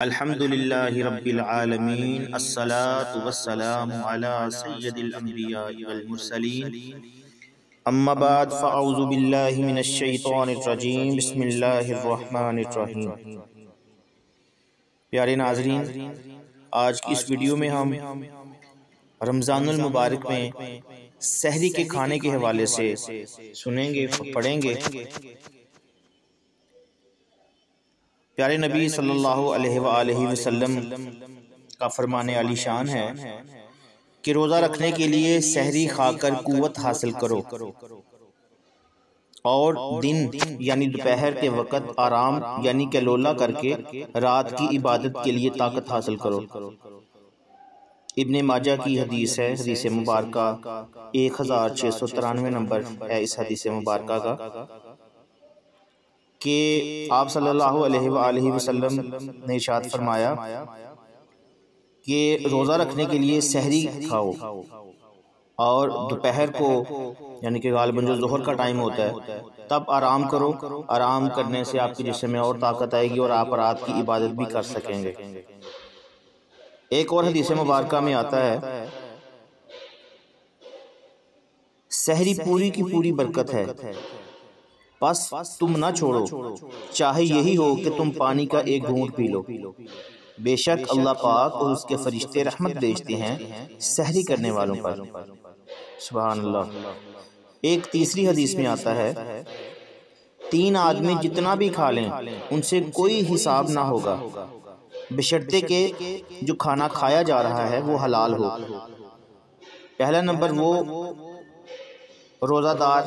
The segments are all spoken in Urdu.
الحمدللہ رب العالمین الصلاة والسلام علی سید الانبیاء والمرسلین اما بعد فاعوذ باللہ من الشیطان الرجیم بسم اللہ الرحمن الرحیم۔ پیارے ناظرین، آج کی اس ویڈیو میں ہم رمضان المبارک میں سحری کے کھانے کے حوالے سے سنیں گے، پڑھیں گے۔ پیارے نبی صلی اللہ علیہ وآلہ وسلم کا فرمان عالی شان ہے کہ روزہ رکھنے کے لیے سحری کھا کر قوت حاصل کرو اور دن یعنی دوپہر کے وقت آرام یعنی کلولہ کر کے رات کی عبادت کے لیے طاقت حاصل کرو۔ ابن ماجہ کی حدیث ہے، حدیث مبارکہ 1693 نمبر ہے اس حدیث مبارکہ کا، کہ آپ صلی اللہ علیہ وآلہ وسلم نے ارشاد فرمایا کہ روزہ رکھنے کے لیے سحری کھاؤ اور دوپہر کو یعنی کہ غالباً جو ظہر کا ٹائم ہوتا ہے تب آرام کرو۔ آرام کرنے سے آپ کے جسم میں اور طاقت آئے گی اور آپ رات کی عبادت بھی کر سکیں گے۔ ایک اور حدیث مبارکہ میں آتا ہے، سحری پوری کی پوری برکت ہے، بس تم نہ چھوڑو، چاہے یہی ہو کہ تم پانی کا ایک گھونٹ پی لو۔ بے شک اللہ پاک اور اس کے فرشتے رحمت بھیجتے ہیں سحری کرنے والوں پر۔ سبحان اللہ۔ ایک تیسری حدیث میں آتا ہے، 3 آدمی جتنا بھی کھا لیں ان سے کوئی حساب نہ ہوگا، بشرطے کہ جو کھانا کھایا جا رہا ہے وہ حلال ہو۔ پہلا نمبر وہ روزہ دار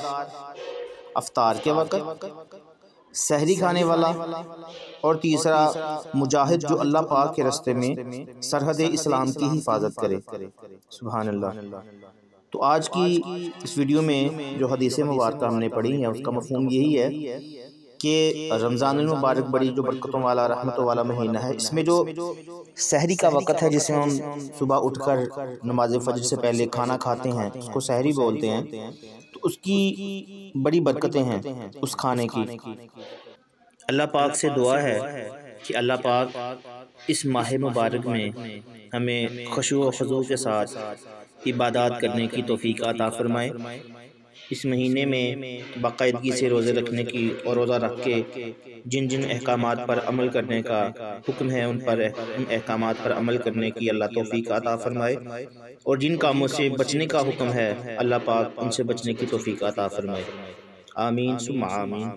افطار کے وقت، سحری کھانے والا، اور تیسرا مجاہد جو اللہ پاک کے راستے میں سرحد اسلام کی حفاظت کرے۔ سبحان اللہ۔ تو آج کی اس ویڈیو میں جو حدیث مبارکہ ہم نے پڑھی ہے اس کا مفہوم یہی ہے کہ رمضان المبارک بڑی جو برکتوں والا رحمتوں والا مہینہ ہے، اس میں جو سحری کا وقت ہے جس میں ہم صبح اٹھ کر نماز فجر سے پہلے کھانا کھاتے ہیں، اس کو سحری بولتے ہیں، تو اس کی بڑی برکتیں ہیں اس کھانے کی۔ اللہ پاک سے دعا ہے کہ اللہ پاک اس ماہ مبارک میں ہمیں خشوع و خضوع کے ساتھ عبادات کرنے کی توفیق عطا فرمائے۔ اس مہینے میں باقاعدگی سے روزے رکھنے کی اور روزہ رکھ کے جن جن احکامات پر عمل کرنے کا حکم ہے ان احکامات پر عمل کرنے کی اللہ توفیق عطا فرمائے، اور جن کاموں سے بچنے کا حکم ہے اللہ پاک ان سے بچنے کی توفیق عطا فرمائے۔ آمین ثم آمین۔